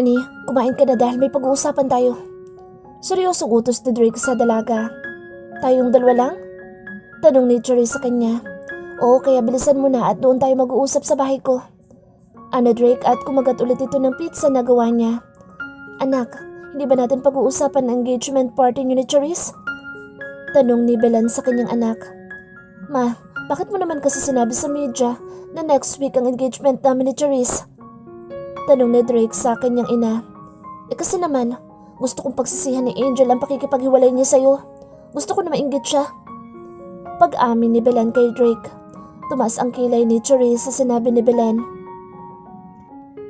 Honey, kumain ka na dahil may pag-uusapan tayo. Seryosong utos ni Drake sa dalaga. Tayong dalawa lang? Tanong ni Cherry sa kanya. Oo, kaya bilisan mo na at doon tayo mag-uusap sa bahay ko. Ano Drake at kumagat ulit ito ng pizza na gawa niya. Anak, hindi ba natin pag-uusapan ang engagement party niyo ni Cherries? Tanong ni Belen sa kanyang anak. Ma, bakit mo naman kasi sinabi sa media na next week ang engagement namin ni Cherries? Tanong ni Drake sa kanyang ina. Kasi naman, gusto kong pagsisihan ni Angel ang pakikipaghiwalay niya sa'yo. Gusto ko na mainggit siya. Pag-amin ni Belen kay Drake, tumaas ang kilay ni Cherries sa sinabi ni Belen.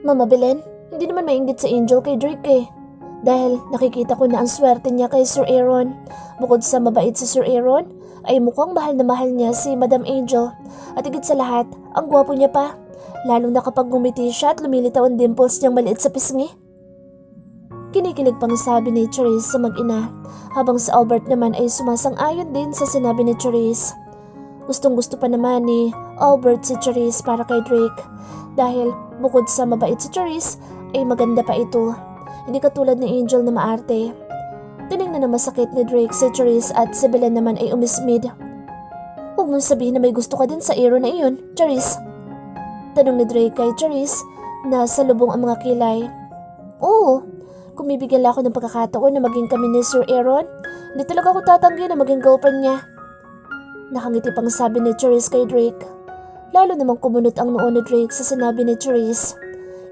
Mama Belen, hindi naman mainggit si Angel kay Drake eh. Dahil nakikita ko na ang swerte niya kay Sir Aaron. Bukod sa mabait si Sir Aaron, ay mukhang mahal na mahal niya si Madam Angel. At higit sa lahat, ang gwapo niya pa. Lalo na kapag ngumiti siya at lumilitaw ang dimples niyang maliit sa pisngi. Kinikilig pang sabi ni Cherries sa mag-ina, habang si Albert naman ay sumasang-ayon din sa sinabi ni Cherries. Gustong gusto pa naman ni Albert si Cherries para kay Drake. Dahil bukod sa mabait si Cherries, ay maganda pa ito. Hindi katulad ni Angel na maarte. Tinignan na masakit ni Drake si Cherries at si Belen naman ay umismid. Huwag mong sabihin na may gusto ka din sa Aaron na iyon, Cherries. Tanong ni Drake kay Cherries na salubong ang mga kilay. Oo, kung bibigyan lang ako ng pagkakataon na maging kami ni Sir Aaron, hindi talaga ako tatanggi na maging girlfriend niya. Nakangiti pang sabi ni Cherries kay Drake. Lalo namang kumunot ang noo ni Drake sa sinabi ni Cherries.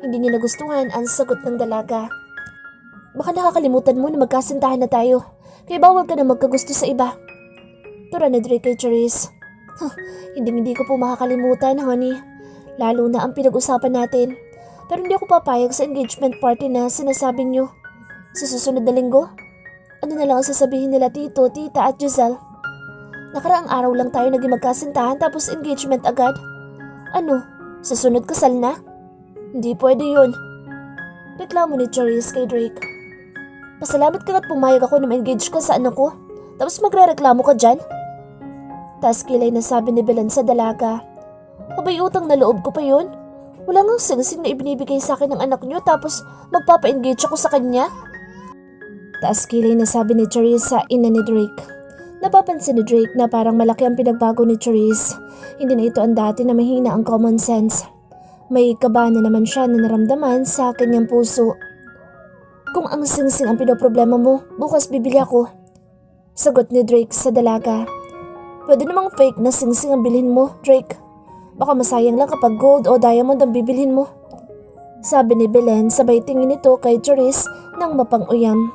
Hindi niya nagustuhan ang sagot ng dalaga. Baka nakakalimutan mo na magkasintahan na tayo, kaya bawal ka na magkagusto sa iba. Tura ni Drake kay Cherries. Hindi ko po makakalimutan, honey. Lalo na ang pinag-usapan natin. Pero hindi ako papayag sa engagement party na sinasabi niyo. Sa susunod na linggo, ano na lang ang sasabihin nila tito, tita at Giselle? Nakaraang araw lang tayo naging magkasintahan tapos engagement agad. Ano, sa sunod kasal na? Hindi pwede yun. Reklamo ni Cherries kay Drake. Pasalamat ka at pumayag ako na ma-engage ka sa anak ko. Tapos magre-reklamo ka dyan? Tas kilay na sabi ni Belen sa dalaga. Abay utang na loob ko pa yun. Wala ngang singsing na ibinibigay sa akin ng anak niyo tapos magpapa-engage ako sa kanya. Taas kilay na sabi ni Cherries sa ina ni Drake. Napapansin ni Drake na parang malaki ang pinagbago ni Cherries. Hindi na ito ang dati na mahina ang common sense. May kaba na naman siya na naramdaman sa kanyang puso. Kung ang singsing ang pinoproblema mo, bukas bibili ako. Sagot ni Drake sa dalaga. Pwede namang fake na singsing ang bilhin mo, Drake. Baka masayang lang kapag gold o diamond ang bibilhin mo. Sabi ni Belen sabay tingin nito kay Cherries nang mapang-uyam.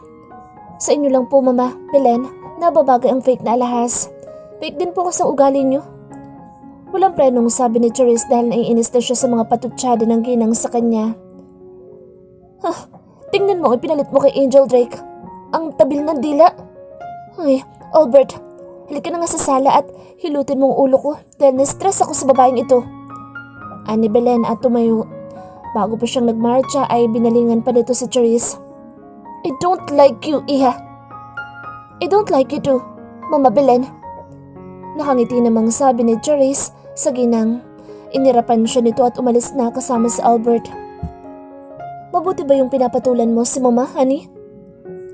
Sa inyo lang po mama, Belen, nababagay ang fake na alahas. Fake din po kasi ang ugali niyo. Walang prenong sabi ni Cherries dahil naiinis na siya sa mga patutsada ng ginang sa kanya. Tingnan mo, ipinalit mo kay Angel Drake. Ang tabil ng dila. Ay, Albert, halika na nga sa sala at hilutin mong ulo ko dahil na-stress ako sa babaeng ito. Ani Belen at tumayo. Bago pa siyang nagmarcha ay binalingan pa nito si Cherries. I don't like you, Iha. I don't like you too, Mama Belen. Nakangiti namang sabi ni Cherries sa ginang. Inirapan siya nito at umalis na kasama si Albert. Mabuti ba yung pinapatulan mo si Mama, honey?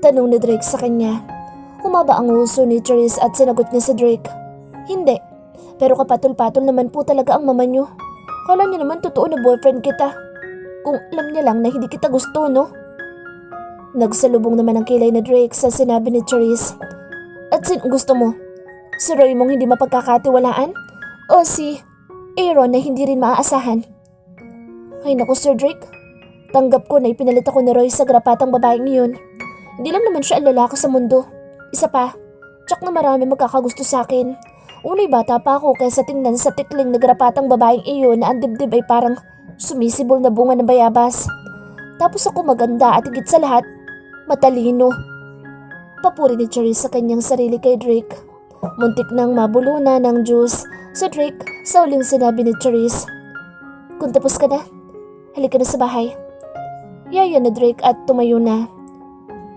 Tanong ni Drake sa kanya. Humaba ang huso ni Cherries at sinagot niya si Drake. Hindi, pero kapatol-patol naman po talaga ang mama niyo. Kala niya naman totoo na boyfriend kita. Kung alam niya lang na hindi kita gusto, no? Nagsalubong naman ang kilay na Drake sa sinabi ni Cherries. At sino gusto mo? Si Roy mong hindi mapagkakatiwalaan? O si Aaron na hindi rin maaasahan? Ay naku Sir Drake, tanggap ko na ipinalit ako ni Roy sa grapatang babaeng iyon. Hindi lang naman siya ang lalaki sa mundo. Isa pa, tsak na marami magkakagusto sa akin. Unay bata pa ako kaysa tingnan sa tikling na grapatang babaeng iyon na ang dibdib ay parang sumisibol na bunga ng bayabas. Tapos ako maganda at higit sa lahat, matalino. Papuri ni Cherries sa kanyang sarili kay Drake. Muntik nang mabulunan ng juice sa Drake sa uling sinabi ni Cherries. Kung tapos ka na, halika na sa bahay. Yaya na Drake at tumayo na.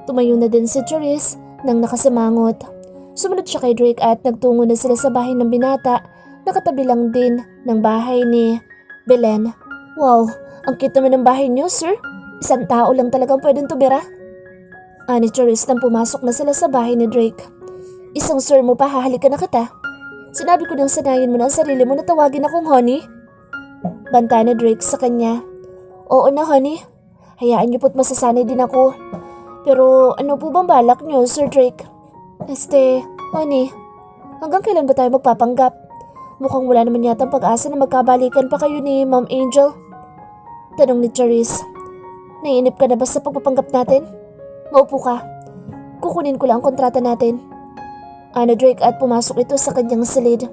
Tumayo na din si Cherries nang nakasimangot. Sumunod siya kay Drake at nagtungo na sila sa bahay ng binata na katabi lang din ng bahay ni Belen. Wow, ang cute naman ng bahay niyo, sir. Isang tao lang talagang pwedeng tumira. Ani Charis nang pumasok na sila sa bahay ni Drake. Isang sir mo pa, hahalikan na kita. Sinabi ko nang sanayin mo na ang sarili mo na tawagin akong honey. Banta ni Drake sa kanya. Oo na honey, hayaan niyo po't masasanay din ako. Pero ano po bang balak niyo, Sir Drake? Honey, hanggang kailan ba tayo magpapanggap? Mukhang wala naman yata ang pag-asa na magkabalikan pa kayo ni Ma'am Angel. Tanong ni Charis. Naiinip ka na ba sa pagpapanggap natin? Maupo ka. Kukunin ko lang ang kontrata natin. Ana Drake at pumasok ito sa kanyang silid.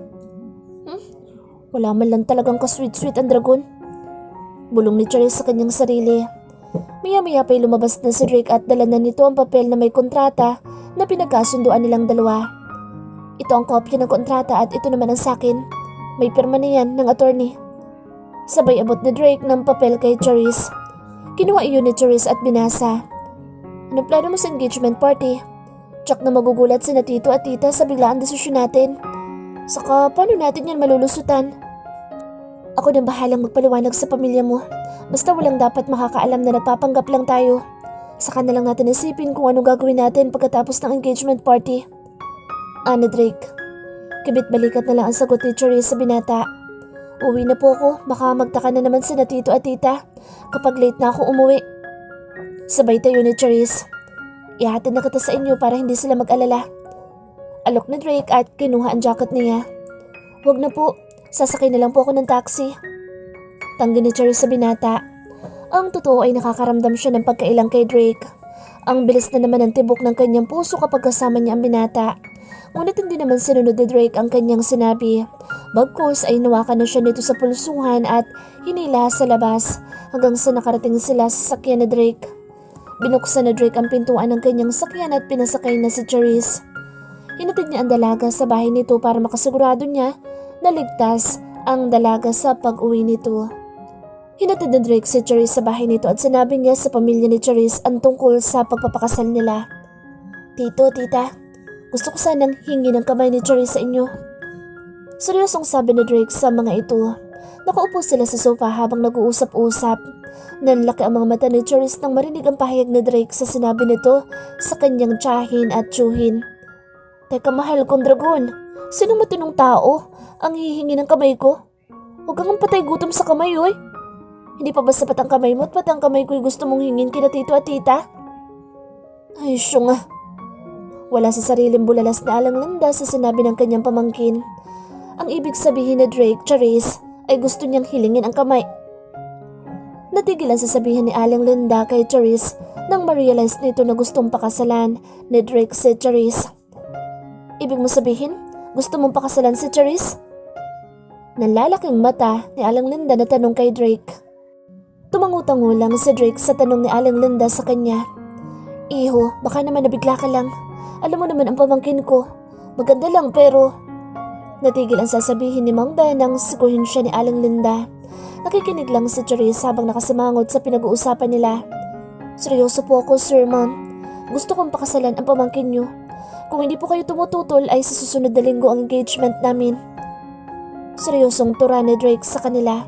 Wala man lang talagang ka-sweet-sweet ang dragon. Bulong ni Charis sa kanyang sarili. Maya-maya pa'y lumabas na si Drake at dala na nito ang papel na may kontrata na pinagkasunduan nilang dalawa. Ito ang kopya ng kontrata at ito naman ang sakin. May pirma na yan ng attorney. Sabay abot ni Drake ng papel kay Charis. Kinuha iyon ni Charis at binasa. Anong plano mo sa engagement party? Tsak na magugulat si na tito at tita sa biglaang desisyon natin. Saka paano natin yan malulusutan? Ako nang bahalang magpaliwanag sa pamilya mo. Basta walang dapat makakaalam na nagpapanggap lang tayo. Saka na lang natin isipin kung anong gagawin natin pagkatapos ng engagement party. Ana Drake. Kibit-balikat na lang ang sagot ni Charis sa binata. Uwi na po ako, baka magtaka na naman sina tito at tita kapag late na ako umuwi. Sabay tayo ni Charis. Ihatid na kita sa inyo para hindi sila mag-alala. Alok ni Drake at kinuha ang jacket niya. Huwag na po, sasakay na lang po ako ng taxi. Tanggi ni Charis sa binata. Ang totoo ay nakakaramdam siya ng pagkailang kay Drake. Ang bilis na naman ang tibok ng kanyang puso kapag kasama niya ang binata. Ngunit hindi naman sinunod ni Drake ang kanyang sinabi. Bagkus ay nawakan na siya nito sa pulsuhan at hinila sa labas hanggang sa nakarating sila sa sakyan ni Drake. Binuksan na Drake ang pintuan ng kanyang sakyan at pinasakay na si Charis. Hinatid niya ang dalaga sa bahay nito para makasigurado niya na ligtas ang dalaga sa pag-uwi nito. Hinatid ni Drake si Charis sa bahay nito at sinabi niya sa pamilya ni Charis ang tungkol sa pagpapakasal nila. Tito, tita, gusto ko sanang hingi ng kamay ni Charis sa inyo. Seryosong sabi ni Drake sa mga ito. Nakaupo sila sa sofa habang nag-uusap-usap. Nanlaki ang mga mata ni Charis nang marinig ang pahayag ni Drake sa sinabi nito sa kanyang tiyahin at tiyuhin. Teka mahal kong dragon, sinong matinong tao ang hihingi ng kamay ko? Huwag kang patay gutom sa kamay, oy. Hindi pa ba sapat ang kamay mo at pati ang kamay ko'y gusto mong hingin kina tito at tita? Ay, siya nga. Wala sa sariling bulalas na Aling Linda sa sinabi ng kanyang pamangkin. Ang ibig sabihin ni Drake, Charis, ay gusto niyang hilingin ang kamay. Natigil ang sasabihin ni Aling Linda kay Charis nang ma-realize nito na gustong pakasalan ni Drake si Charis. Ibig mo sabihin, gusto mong pakasalan si Charis? Nanlalaking mata ni Aling Linda na tanong kay Drake. Tumangutango lang si Drake sa tanong ni Aling Linda sa kanya. Iho, baka naman nabigla ka lang. Alam mo naman ang pamangkin ko. Maganda lang pero... Natigil ang sasabihin ni Mang Ben nang sikuhin siya ni Aling Linda. Nakikinig lang si Charis habang nakasimangot sa pinag-uusapan nila. Seryoso po ako, Sir Ma'am. Gusto kong pakasalan ang pamangkin niyo. Kung hindi po kayo tumututol ay sa susunod na linggo ang engagement namin. Seryosong tura ni Drake sa kanila.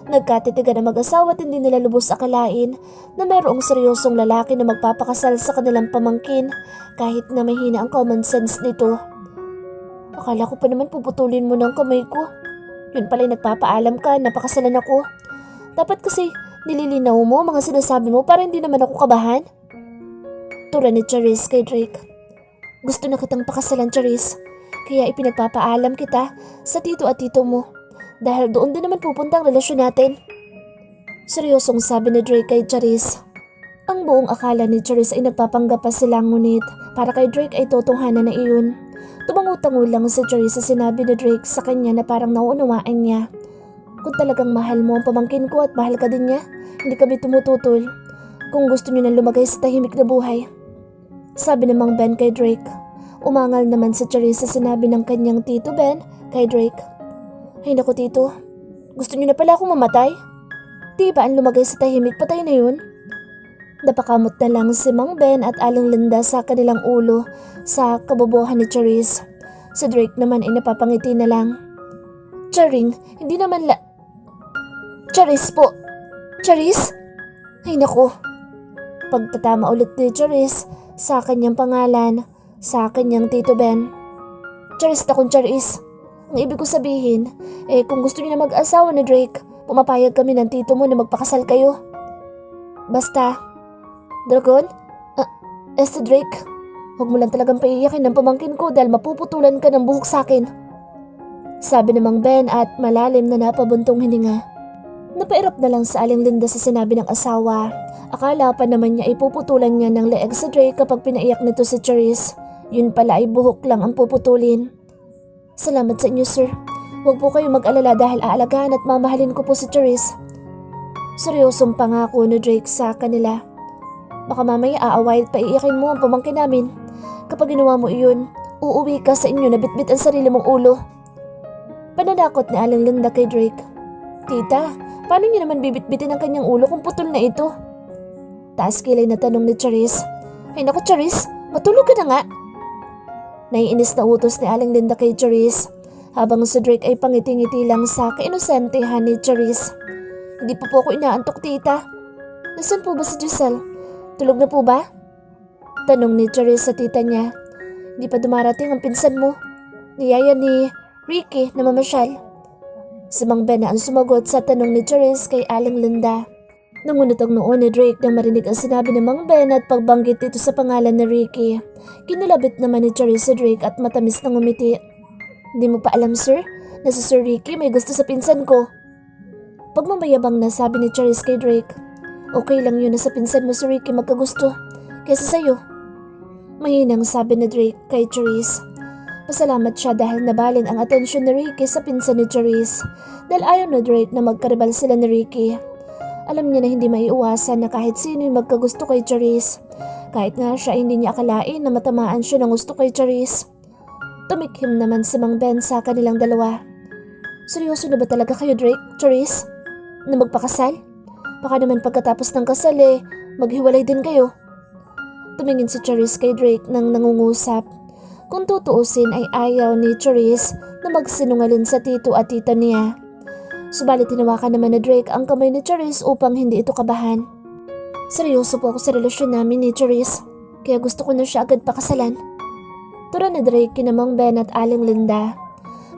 Nagkatitigan na mag-asawa at hindi nila lubos akalain na mayroong seryosong lalaki na magpapakasal sa kanilang pamangkin kahit na mahina ang common sense nito. Akala ko pa naman puputulin mo ng kamay ko. Yun pala'y nagpapaalam ka na pakasalan ako. Dapat kasi nililinaw mo mga sinasabi mo para hindi naman ako kabahan. Tura ni Charis kay Drake. Gusto na kitang pakasalan, Charis. Kaya ipinagpapaalam kita sa tito at tito mo. Dahil doon din naman pupunta ang relasyon natin. Seryosong sabi ni Drake kay Charis. Ang buong akala ni Charis ay nagpapanggap pa sila ngunit para kay Drake ay totohanan na iyon. Tumangutango lang si Charis sa sinabi ni Drake sa kanya na parang nauunawaan niya. Kung talagang mahal mo ang pamangkin ko at mahal ka din niya, hindi kami tumututol. Kung gusto niyo na lumagay sa tahimik na buhay. Sabi ni Mang Ben kay Drake. Umangal naman si Charis sa sinabi ng kanyang tito Ben kay Drake. Ay naku tito, gusto niyo na pala akong mamatay? Di ba ang lumagay sa tahimik patay na yun? Napakamot na lang si Mang Ben at Aling Linda sa kanilang ulo sa kabobohan ni Charis. Si Drake naman ay napapangiti na lang. Charing, hindi naman Charis po. Charis? Ay naku, pagtatama ulit ni Charis sa kanyang pangalan sa kanyang Tito Ben. Charis na kung Charis. Ang ibig ko sabihin, kung gusto niyo na mag-asawa ni Drake, pumapayag kami ng tito mo na magpakasal kayo. Basta, Dragon? Drake, huwag mo lang talagang paiyakin ng pamangkin ko dahil mapuputulan ka ng buhok sa akin. Sabi ni Mang Ben at malalim na napabuntong hininga. Napairap na lang sa Aling Linda sa sinabi ng asawa. Akala pa naman niya ipuputulan niya ng leeg sa Drake kapag pinaiyak nito si Charis. Yun pala ay buhok lang ang puputulin. Salamat sa inyo, sir. Huwag po kayo mag-alala dahil aalagaan at mamahalin ko po si Charis. Seryosong pangako ni Drake sa kanila. Baka mamaya aaway at paiiyakin mo ang pamangkin namin. Kapag ginawa mo iyon, uuwi ka sa inyo na bitbit ang sarili mong ulo. Pananakot ni Aling Linda kay Drake. Tita, paano niyo naman bibitbitin ang kanyang ulo kung putol na ito? Taas kilay na tanong ni Charis. Ay naku Charis, matulog ka na nga. Naiinis na utos ni Aling Linda kay Charis habang si Drake ay pangiti-ngiti lang sa kainosentehan ni Charis. Hindi pa po ako inaantok tita. Nasaan po ba si Giselle? Tulog na po ba? Tanong ni Charis sa tita niya. Hindi pa dumarating ang pinsan mo. Niyaya ni Ricky na mamasyal. Si Mang Ben na ang sumagot sa tanong ni Charis kay Aling Linda. Nangunot ang noo ni Drake nang marinig ang sinabi ni Mang Ben at pagbanggit dito sa pangalan ni Ricky. Kinalabit naman ni Charis si Drake at matamis na ngumiti. Hindi mo pa alam sir, na si Sir Ricky may gusto sa pinsan ko. Pagmamayabang na sabi ni Charis kay Drake. Okay lang yun na sa pinsan mo si Ricky magkagusto, kaysa sa'yo. Mahinang sabi ni Drake kay Charis. Pasalamat siya dahil nabalin ang atensyon ni Ricky sa pinsan ni Charis dahil ayaw na Drake na magkaribal sila ni Ricky. Alam niya na hindi maiiwasan na kahit sino yung magkagusto kay Charis. Kahit nga siya hindi niya akalain na matamaan siya ng gusto kay Charis. Tumikhim naman si Mang Ben sa kanilang dalawa. Seryoso na ba talaga kayo Drake, Charis? Na magpakasal? Baka naman pagkatapos ng kasal maghiwalay din kayo. Tumingin si Charis kay Drake nang nangungusap. Kung tutuusin ay ayaw ni Charis na magsinungaling sa tito at tita niya. Subalit tinawakan naman ni Drake ang kamay ni Charis upang hindi ito kabahan. Seryoso po ako sa relasyon namin ni Charis, kaya gusto ko na siya agad pakasalan. Tura ni Drake kina Mang Ben at Aling Linda.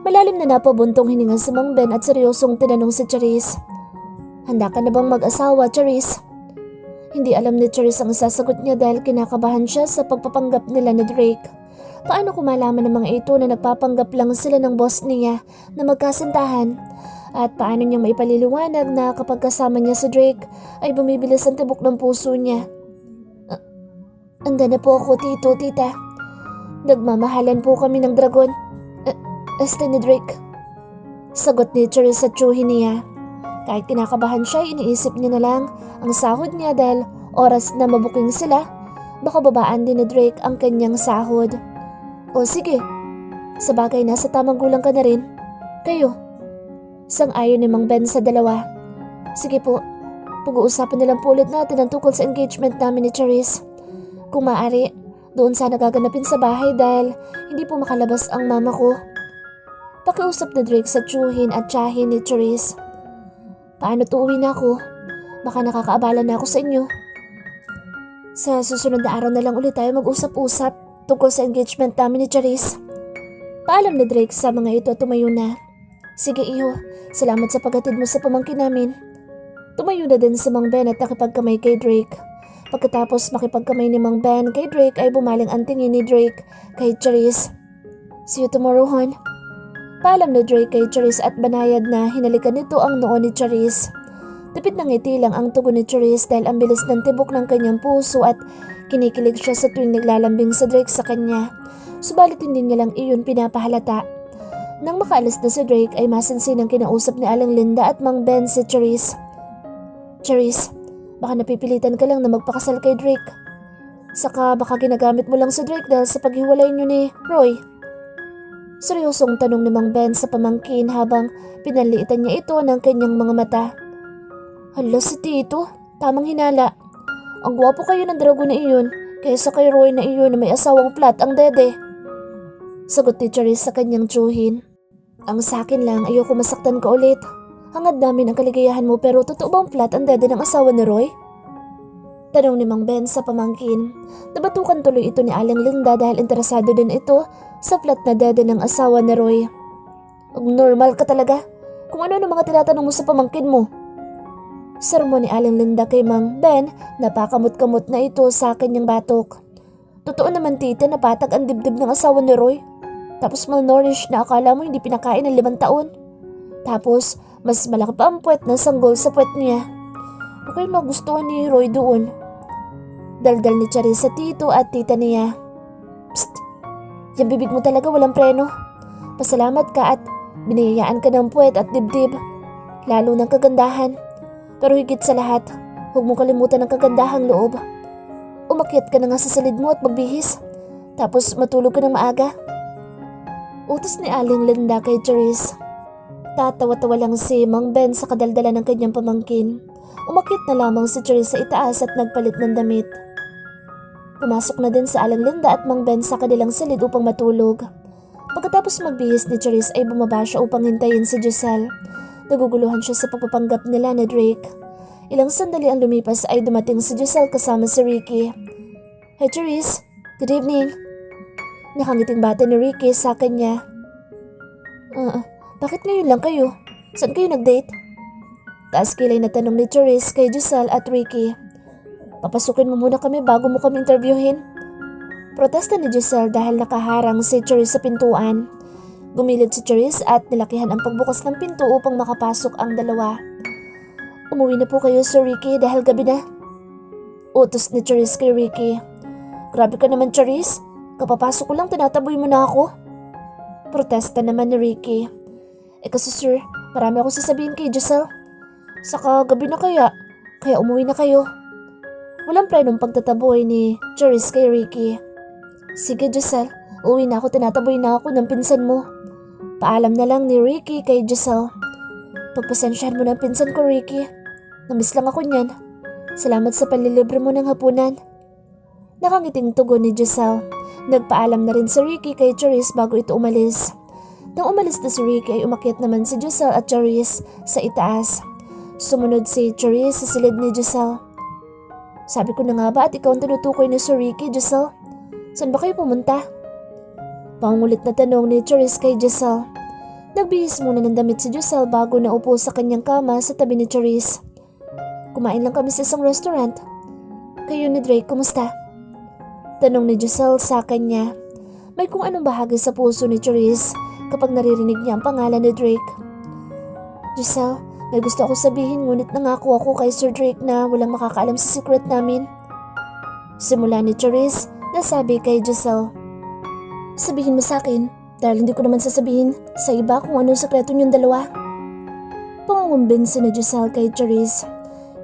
Malalim na napabuntong hininga si Mang Ben at seryosong tinanong si Charis. Handa ka na bang mag-asawa, Charis? Hindi alam ni Charis ang sasagot niya dahil kinakabahan siya sa pagpapanggap nila ni Drake. Paano kung malaman ng mga ito na nagpapanggap lang sila ng boss niya na magkasintahan? At paano niyang maipaliliwanag na kapag kasama niya si Drake ay bumibilis ang tibok ng puso niya? Anda na po ako tito, tita. Nagmamahalan po kami ng dragon. Este ni Drake. Sagot ni Charis sa tsuhin niya. Kahit kinakabahan siya, iniisip niya na lang ang sahod niya dahil oras na mabuking sila, baka babaan din ni Drake ang kanyang sahod. O sige, sa bagay nasa tamang gulang ka na rin. Kayo. Sang-ayon ni Mang Ben sa dalawa. Sige po, pag-uusapan na lang po ulit natin ang tungkol sa engagement namin ni Charis. Kung maaari, doon sana gaganapin sa bahay dahil hindi po makalabas ang mama ko. Pakiusap na Drake sa tsuhin at tsahin ni Charis. Paano tuuwi na ako? Baka nakakaabala na ako sa inyo. Sa susunod na araw na lang ulit tayo mag-usap-usap tungkol sa engagement namin ni Charis. Paalam na Drake sa mga ito at tumayo na. Sige iho, salamat sa paghatid mo sa pamangkin namin. Tumayo na din si Mang Ben at nakipagkamay kay Drake. Pagkatapos makipagkamay ni Mang Ben kay Drake ay bumaling ang tingin ni Drake kay Charis. See you tomorrow, hon. Paalam na Drake kay Charis at banayad na hinalikan nito ang noo ni Charis. Tipid ng ngiti lang ang tugon ni Charis dahil ang bilis ng tibok ng kanyang puso at kinikilig siya sa tuwing naglalambing sa Drake sa kanya. Subalit hindi niya lang iyon pinapahalata. Nang makaalis na si Drake ay masinsinang kinausap ni Aling Linda at Mang Ben si Charis. Charis, baka napipilitan ka lang na magpakasal kay Drake. Saka baka ginagamit mo lang si Drake dahil sa paghiwalay niyo ni Roy. Seryosong tanong ni Mang Ben sa pamangkin habang pinaliitan niya ito ng kanyang mga mata. Hala si Tito, tamang hinala. Ang gwapo kayo ng dragon na iyon kaysa kay Roy na iyon na may asawang flat ang dede. Sagot ni Charis sa kanyang tsuhin. Ang sakin lang, ayoko masaktan ka ulit. Hangad namin ang kaligayahan mo pero totoo bang flat ang dede ng asawa ni Roy? Tanong ni Mang Ben sa pamangkin. Nabatukan tuloy ito ni Aling Linda dahil interesado din ito sa flat na dede ng asawa ni Roy. Normal ka talaga. Kung ano ang mga tinatanong mo sa pamangkin mo. Sermon ni Aling Linda kay Mang Ben, napakamot-kamot na ito sa kanyang batok. Totoo naman tita na patag ang dibdib ng asawa ni Roy. Tapos malnourished na akala mo hindi pinakain ng 5 taon. Tapos mas malaki pa ang puwet ng sanggol sa puwet niya. Ano kayo magustuhan ni Roy doon? Daldal ni Charis sa tito at tita niya. Psst! Yung bibig mo talaga walang preno. Pasalamat ka at biniyayaan ka ng puwet at dibdib. Lalo ng kagandahan. Pero higit sa lahat, huwag mong kalimutan ang kagandahang loob. Umakyat ka na nga sa silid mo at magbihis. Tapos matulog ka ng maaga. Utos ni Aling Linda kay Charis. Tatawa-tawa lang si Mang Ben sa kadaldala ng kanyang pamangkin. Umakyat na lamang si Charis sa itaas at nagpalit ng damit. Pumasok na din sa Aling Linda at Mang Ben sa kanilang silid upang matulog. Pagkatapos magbihis ni Charis ay bumaba siya upang hintayin si Giselle. Naguguluhan siya sa pagpapanggap nila ni Drake. Ilang sandali ang lumipas ay dumating si Giselle kasama si Ricky. Hey Charis, good evening. Nakangiting bata ni Ricky sa kanya. Bakit ngayon lang kayo? Saan kayo nag-date? Taas kilay na tanong ni Charis kay Giselle at Ricky. Papasukin mo muna kami bago mo kami interviewin. Protesta ni Giselle dahil nakaharang si Charis sa pintuan. Gumilid si Charis at nilakihan ang pagbukas ng pinto upang makapasok ang dalawa. Umuwi na po kayo Sir Ricky dahil gabi na. Utos ni Charis kay Ricky. Grabe ka naman Charis, kapapasok ko lang tinataboy mo na ako. Protesta naman ni Ricky. Kasi sir, marami ako sasabihin kay Giselle. Saka gabi na kaya umuwi na kayo. Walang planong pagtataboy ni Charis kay Ricky. Sige Giselle, uwi na ako, tinataboy na ako ng pinsan mo. Paalam na lang ni Ricky kay Giselle. Pagpasensyahan mo ng pinsan ko Ricky. Namiss lang ako niyan. Salamat sa panlilibre mo ng hapunan. Nakangiting tugon ni Giselle. Nagpaalam na rin si Ricky kay Charis bago ito umalis. Nang umalis na si Ricky ay umakyat naman si Giselle at Charis sa itaas. Sumunod si Charis sa silid ni Giselle. Sabi ko na nga ba at ikaw ang tinutukoy ni Sir Ricky, Giselle? Saan ba kayo pumunta? Pangulit na tanong ni Charis kay Giselle. Nagbihis muna ng damit si Giselle bago naupo sa kanyang kama sa tabi ni Charis. Kumain lang kami sa isang restaurant. Kayo ni Drake, kumusta? Tanong ni Giselle sa kanya. May kung anong bahagi sa puso ni Charis kapag naririnig niya ang pangalan ni Drake. Giselle, may gusto ako sabihin ngunit nangako ako kay Sir Drake na walang makakaalam sa secret namin. Simula ni Charis na sabi kay Giselle. Sabihin mo sa akin dahil hindi ko naman sasabihin sa iba kung anong sekreto niyong dalawa. Pangungumbinsi ni Giselle kay Charis.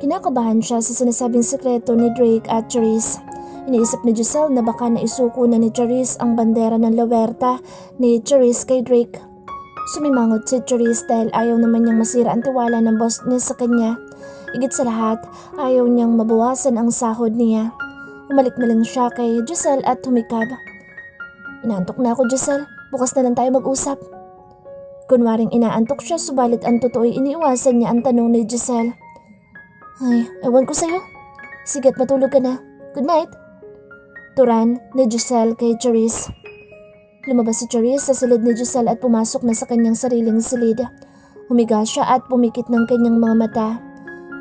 Kinakabahan siya sa sinasabing sekreto ni Drake at Charis. Iniisip ni Giselle na baka naisuko na ni Charis ang bandera ng Lawerta ni Charis kay Drake. Sumimangot si Charis dahil ayaw naman niyang masira ang tiwala ng boss niya sa kanya. Higit sa lahat, ayaw niyang mabawasan ang sahod niya. Umalik na lang siya kay Giselle at humikab. Inaantok na ako Giselle, bukas na lang tayo mag-usap. Kunwaring inaantok siya subalit ang totoo'y iniiwasan niya ang tanong ni Giselle. Ay, ewan ko sa'yo. Sigat matulog ka na. Good night. Turan ni Giselle kay Charis. Lumabas si Charis sa silid ni Giselle at pumasok na sa kanyang sariling silid. Humiga siya at pumikit ng kanyang mga mata.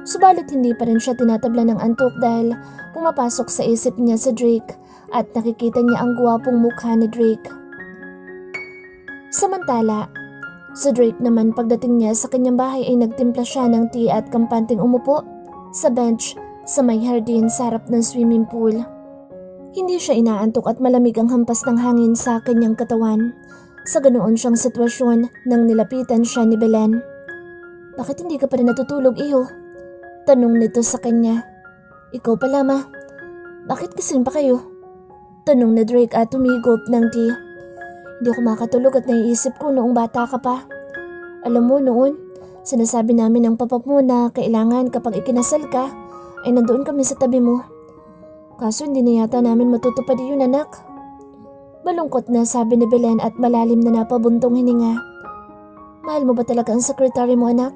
Subalit hindi pa rin siya tinatabla ng antok dahil pumapasok sa isip niya si Drake at nakikita niya ang gwapong mukha ni Drake. Samantala, si Drake naman pagdating niya sa kanyang bahay ay nagtimpla siya ng tea at kampanteng umupo sa bench sa may hardin sa harap ng swimming pool. Hindi siya inaantok at malamig ang hampas ng hangin sa kanyang katawan. Sa ganoon siyang sitwasyon nang nilapitan siya ni Belen. Bakit hindi ka pa rin natutulog, iho? Tanong nito sa kanya. Ikaw pala ma. Bakit kasing pa kayo? Tanong ni Drake at humigop ng tea. Hindi ako makatulog at naiisip ko noong bata ka pa. Alam mo noon, sinasabi namin ng papa mo na kailangan kapag ikinasal ka ay nandoon kami sa tabi mo. Kaso hindi na yata namin matutupad yun anak. Malungkot na sabi ni Belen at malalim na napabuntong hininga. Mahal mo ba talaga ang sekretary mo anak?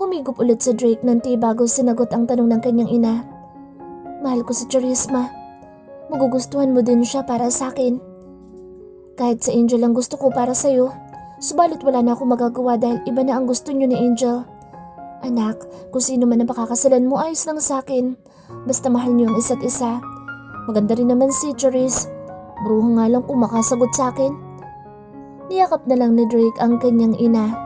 Humigop ulit si Drake ng tea bago sinagot ang tanong ng kanyang ina. Mahal ko si Charisma. Magugustuhan mo din siya para sa akin. Kahit sa Angel ang gusto ko para sa'yo, subalit wala na akong magagawa dahil iba na ang gusto niyo ni Angel. Anak, kung sino man ang pakakasalan mo ayos lang sa akin. Basta mahal niyo ang isa't isa. Maganda rin naman si Charis. Bruho nga lang kung makasagot sa akin. Niyakap na lang ni Drake ang kanyang ina.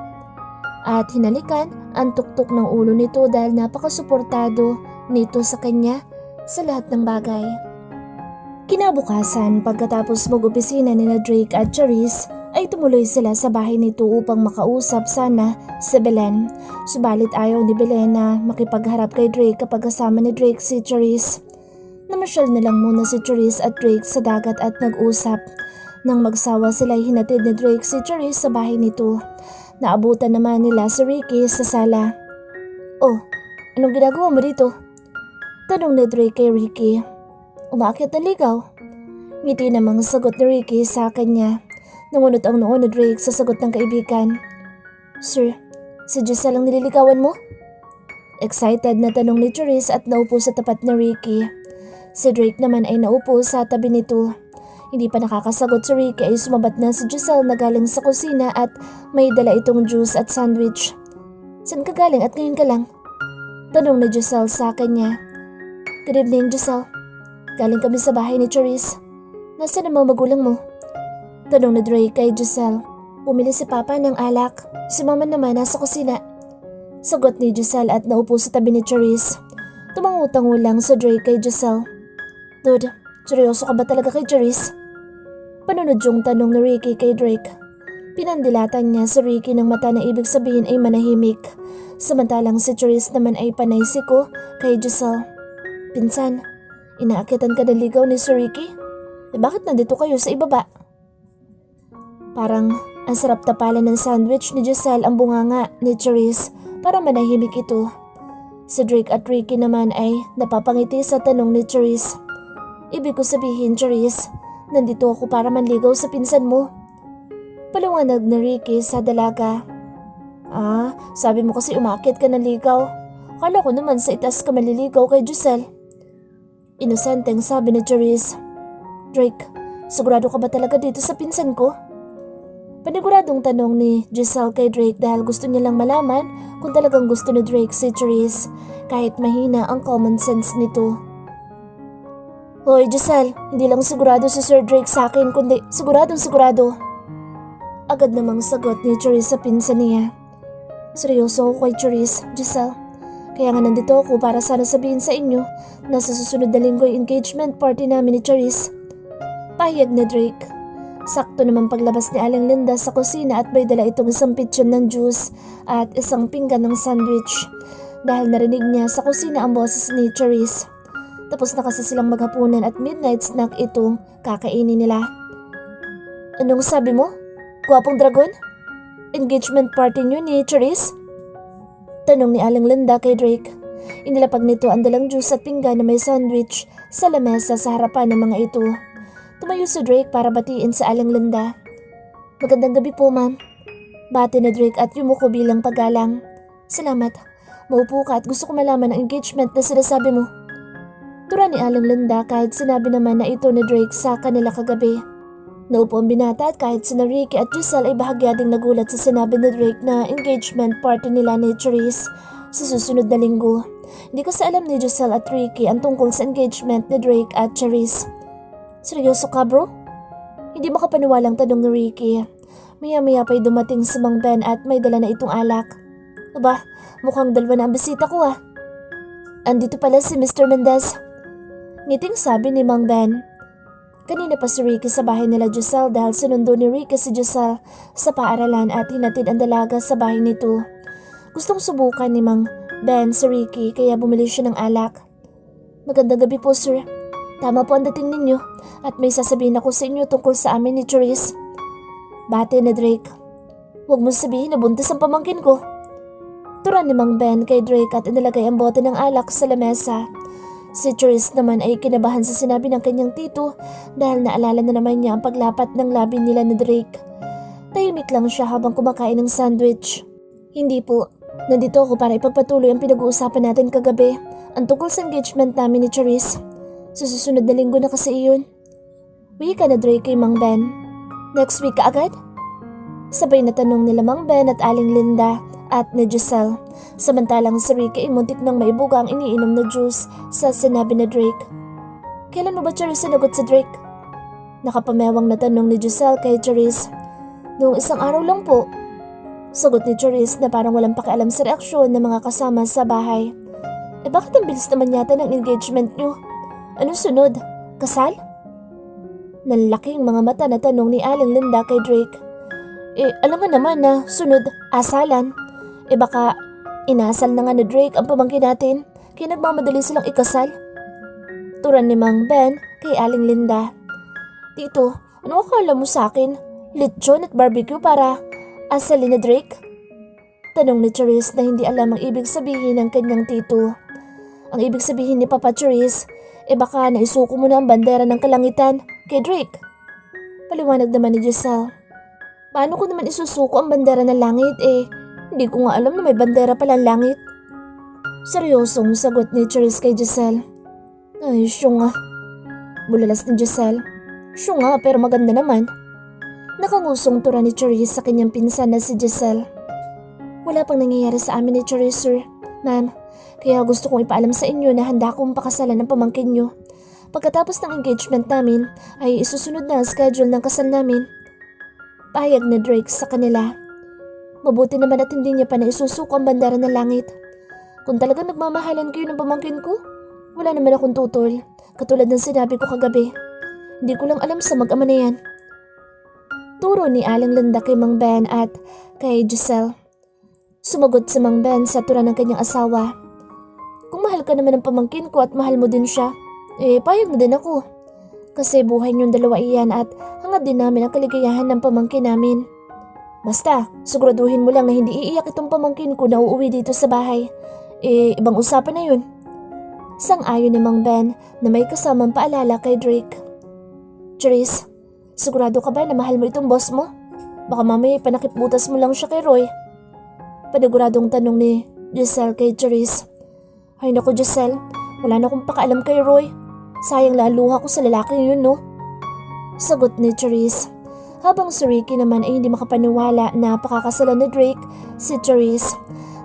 At hinalikan ang tuktok ng ulo nito dahil napakasuportado nito sa kanya sa lahat ng bagay. Kinabukasan, pagkatapos mag-opisina ni Drake at Charis, ay tumuloy sila sa bahay nito upang makausap sana si Belen. Subalit ayaw ni Belen na makipagharap kay Drake kapag kasama ni Drake si Charis. Namasyal na lang muna si Charis at Drake sa dagat at nag-usap. Nang magsawa sila ay hinatid ni Drake si Charis sa bahay nito. Naabutan naman nila si Ricky sa sala. "Oh, anong ginagawa mo dito?" Tanong ni Drake kay Ricky. "Umakyat ng ligaw." Ngiti namang sagot ni Ricky sa kanya. Nangunot ang noo ni Drake sa sagot ng kaibigan. "Sir, si Giselle ang nililigawan mo?" Excited na tanong ni Charis at naupo sa tapat ni Ricky. Si Drake naman ay naupo sa tabi nito. Hindi pa nakakasagot si Ricky ay sumabat na si Giselle na galing sa kusina at may dala itong juice at sandwich. "Saan ka galing at ngayon ka lang?" Tanong ni Giselle sa kanya. "Good evening, Giselle. Galing kami sa bahay ni Charis. Nasaan ang mga magulang mo?" Tanong ni Drake kay Giselle. "Bumili si Papa ng alak. Si Mama naman nasa kusina." Sagot ni Giselle at naupo sa tabi ni Charis. Tumangutango lang sa Drake kay Giselle. "Dude, seryoso ka ba talaga kay Charis?" Panunod yung tanong ni Ricky kay Drake. Pinandilatan niya si Ricky ng mata na ibig sabihin ay manahimik. Samantalang si Charis naman ay panay siko kay Giselle. "Pinsan, inaakitan ka ng ligaw ni Sir Ricky? Bakit nandito kayo sa ibaba?" Parang ang sarap tapalan ng sandwich ni Giselle ang bunganga ni Charis para manahimik ito. Si Drake at Ricky naman ay napapangiti sa tanong ni Charis. "Ibig ko sabihin, Charis, nandito ako para manligaw sa pinsan mo." Paliwanag ni Ricky sa dalaga. Sabi mo kasi umakit ka ng ligaw. Akala ko naman sa itaas ka maliligaw kay Giselle." Inosenteng sabi ni Charis. "Drake, sigurado ka ba talaga dito sa pinsan ko?" Paniguradong tanong ni Giselle kay Drake dahil gusto niya lang malaman kung talagang gusto ni Drake si Charis kahit mahina ang common sense nito. "Hoy Giselle, hindi lang sigurado si Sir Drake sa akin kundi siguradong sigurado." Agad namang sagot ni Charis sa pinsan niya. "Seryoso ako kay Charis, Giselle. Kaya nga nandito ako para sana sabihin sa inyo na sa susunod na linggo ay engagement party namin ni Charis." Pahayag ni Drake. Sakto naman paglabas ni Aling Linda sa kusina at may dala itong isang pitson ng juice at isang pinggan ng sandwich. Dahil narinig niya sa kusina ang boses ni Charis. Tapos na kasi silang maghapunan at midnight snack itong kakainin nila. "Anong sabi mo? Gwapong dragon? Engagement party niyo ni Charis?" Tanong ni Aling Linda kay Drake. Inilapag nito ang dalang juice at pinggan na may sandwich sa lamesa sa harapan ng mga ito. Tumayo si Drake para batiin sa Aling Linda. "Magandang gabi po, ma'am." Bati ni Drake at yumuko bilang paggalang. "Salamat. Maupo ka at gusto ko malaman ang engagement na sinasabi mo." Tura ni Aling Linda kahit sinabi naman na ito ni Drake sa kanila kagabi. Naupo ang binata at kahit sina Ricky at Giselle ay bahagya ding nagulat sa sinabi ni Drake na engagement party nila ni Charis sa susunod na linggo. Hindi kasi alam ni Giselle at Ricky ang tungkol sa engagement ni Drake at Charis. "Seryoso ka, bro?" Hindi makapaniwalang tanong ni Ricky. Maya-maya pa'y dumating si Mang Ben at may dala na itong alak. "Aba, mukhang dalawa na ang bisita ko ah." "Andito pala si Mr. Mendez." Ngiting sabi ni Mang Ben. Kanina pa si Ricky sa bahay nila Giselle dahil sinundo ni Ricky si Giselle sa paaralan at hinatid ang dalaga sa bahay nito. Gustong subukan ni Mang Ben si Ricky kaya bumili siya ng alak. "Magandang gabi po, sir. Tama po ang dating ninyo at may sasabihin ako sa inyo tungkol sa amin ni Charis." Bate ni Drake. "Huwag mo sabihin na buntis ang pamangkin ko." Tura ni Mang Ben kay Drake at inilagay ang bote ng alak sa lamesa. Si Charis naman ay kinabahan sa sinabi ng kanyang tito dahil naalala na naman niya ang paglapat ng labi nila ni Drake. Tahimik lang siya habang kumakain ng sandwich. "Hindi po. Nandito ako para ipagpatuloy ang pinag-uusapan natin kagabi, ang tungkol sa engagement namin ni Charis. Sa susunod na linggo na kasi iyon. Wika na Drake kay Mang Ben. Next week ka agad? Sabay na tanong nila Mang Ben at Aling Linda at ni Giselle. Samantalang si Ricky ay muntik nang maibuga ang iniinom na juice sa sinabi ni Drake. Kailan mo ba Charis sinagot si Drake? Nakapamewang na tanong ni Giselle kay Charis. Noong isang araw lang po. Sagot ni Charis na parang walang pakialam sa reaksyon ng mga kasama sa bahay. Bakit ang bilis naman yata ng engagement niyo? Anong sunod? Kasal? Nanlaking mga mata na tanong ni Aling Linda kay Drake. Alam nga naman na sunod asalan. Baka inasal na nga ni Drake ang pamangkin natin kaya nagmamadali silang ikasal. Turan ni Mang Ben kay Aling Linda. Tito, ano akala mo sa akin? Lechon at barbecue para asalin ni Drake? Tanong ni Charis na hindi alam ang ibig sabihin ng kanyang tito. Ang ibig sabihin ni Papa Charis, baka naisuko mo na ang bandera ng kalangitan kay Drake. Paliwanag naman ni Giselle. Paano ko naman isusuko ang bandera ng langit hindi ko nga alam na may bandera pala ang langit. Seryosong sagot ni Charis kay Giselle. Ay, siyo nga. Bulalas ni Giselle. Siyo nga pero maganda naman. Nakangusong tura ni Charis sa kanyang pinsan na si Giselle. Wala pang nangyayari sa amin ni Charis, sir. Ma'am, kaya gusto kong ipaalam sa inyo na handa akong pakasalan ng pamangkin nyo. Pagkatapos ng engagement namin ay isusunod na ang schedule ng kasal namin. Pahayag ni Drake sa kanila. Mabuti naman at hindi niya pa na isusuko ang bandera ng langit. Kung talagang nagmamahalan kayo ng pamangkin ko, wala naman akong tutol. Katulad ng sinabi ko kagabi. Hindi ko lang alam sa mag-ama na yan. Turo ni Aling Linda kay Mang Ben at kay Giselle. Sumagot si Mang Ben sa tura ng kanyang asawa. Kung mahal ka naman ng pamangkin ko at mahal mo din siya, payag na din ako. Kasi buhay niyong dalawa iyan at hangad din namin ang kaligayahan ng pamangkin namin. Basta, siguraduhin mo lang na hindi iiyak itong pamangkin ko na uuwi dito sa bahay. Ibang usapan na yun. Sang-ayon ni Mang Ben na may kasamang paalala kay Drake. Charis, sigurado ka ba na mahal mo itong boss mo? Baka mamaya panakipbutas mo lang siya kay Roy. Paniguradong tanong ni Giselle kay Charis. Ay naku Giselle, wala na akong pakaalam kay Roy. Sayang laluha ko sa lalaking yun, no? Sagot ni Charis. Habang si Ricky naman ay hindi makapaniwala na pakakasalan ni Drake si Charis.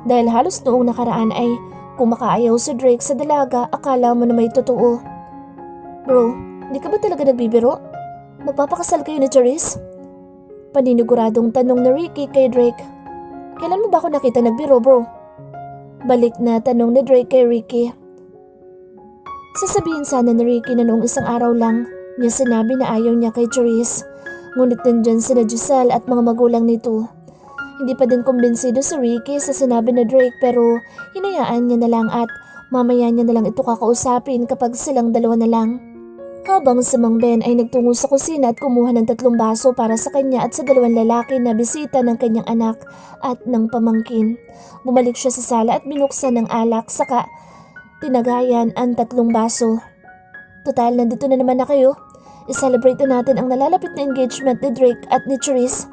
Dahil halos noong nakaraan ay kung makaayaw si Drake sa dalaga, akala mo na may totoo. Bro, hindi ka ba talaga nagbibiro? Magpapakasal kayo ni Charis? Paniniguradong tanong ni Ricky kay Drake. Kailan mo ba ako nakita nagbiro, bro? Balik na tanong ni Drake kay Ricky. Sasabihin sana ni Ricky na noong isang araw lang niya sinabi na ayaw niya kay Charis. Ngunit nandyan sina Giselle at mga magulang nito. Hindi pa din kumbinsido si Ricky sa sinabi ni Drake pero hinayaan niya na lang at mamaya niya na lang ito kakausapin kapag silang dalawa na lang. Habang si Mang Ben ay nagtungo sa kusina at kumuha ng 3 baso para sa kanya at sa 2 lalaki na bisita ng kanyang anak at ng pamangkin. Bumalik siya sa sala at binuksan ng alak saka tinagayan ang 3 baso. Total, nandito na naman na kayo. I-celebrate na natin ang nalalapit na engagement ni Drake at ni Charis.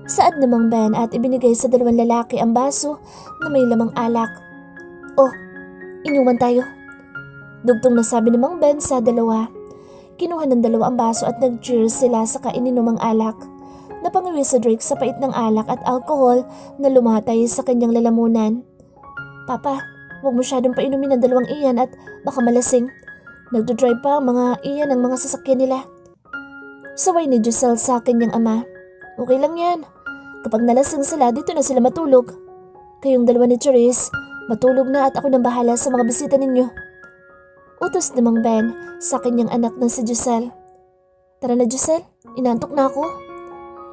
Saad na Mang Ben at ibinigay sa 2 lalaki ang baso na may lamang alak. Oh, inuman tayo. Dugtong nasabi ni Mang Ben sa 2. Kinuha ng 2 ang baso at nag-cheers sila sa kaininumang alak. Napangiwi si Drake sa pait ng alak at alcohol na lumatay sa kanyang lalamunan. Papa, huwag masyadong painumin ang 2 iyan at baka malasing. Nagdodrive pa ang mga iyan ng mga sasakyan nila. Saway ni Giselle sa kanyang ama. Okay lang yan. Kapag nalasing sila, dito na sila matulog. Kayong 2 ni Charis, matulog na at ako nang bahala sa mga bisita ninyo. Utos ni Mang Ben sa kanyang anak na si Giselle. Tara na Giselle, inantok na ako.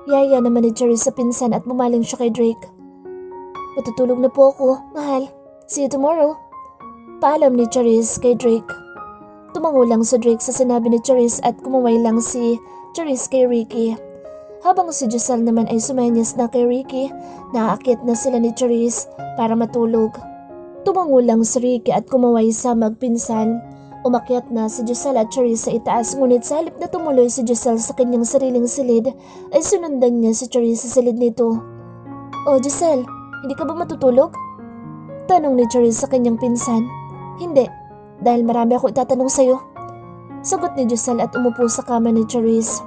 Yaya naman ni Charis sa pinsan at bumaling siya kay Drake. Matutulog na po ako, mahal. See you tomorrow. Paalam ni Charis kay Drake. Tumango lang si Drake sa sinabi ni Charis at kumaway lang si Charis kay Ricky. Habang si Giselle naman ay sumenyas na kay Ricky, naaakit na sila ni Charis para matulog. Tumango lang si Ricky at kumaway sa magpinsan. Umakyat na si Giselle at Charis sa itaas ngunit sa halip na tumuloy si Giselle sa kanyang sariling silid ay sunundan niya si Charis sa silid nito. Oh Giselle, hindi ka ba matutulog? Tanong ni Charis sa kanyang pinsan. Hindi, dahil marami ako itatanong sa'yo. Sagot ni Giselle at umupo sa kama ni Charisse.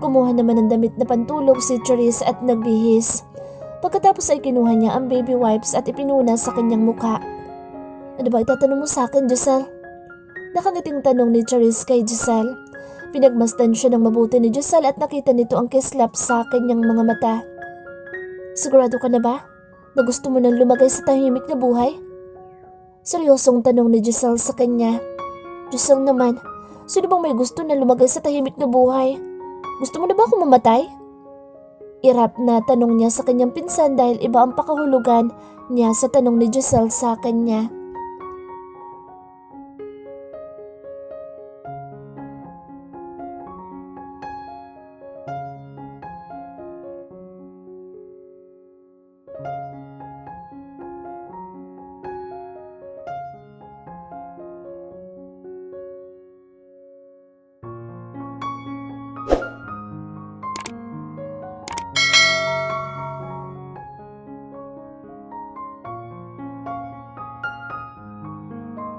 Kumuha naman ng damit na pantulog si Charisse at nagbihis. Pagkatapos ay kinuha niya ang baby wipes at ipinuna sa kanyang mukha. Ano ba itatanong mo sa akin, Giselle? Nakangiting tanong ni Charisse kay Giselle. Pinagmasdan siya ng mabuti ni Giselle at nakita nito ang kislap sa kanyang mga mata. Sigurado ka na ba na gusto mo nang lumagay sa tahimik na buhay? Seryosong tanong ni Giselle sa kanya. Giselle naman, sino bang may gusto na lumagay sa tahimik na buhay? Gusto mo na ba akong mamatay? Irap na tanong niya sa kanyang pinsan dahil iba ang pakahulugan niya sa tanong ni Giselle sa kanya.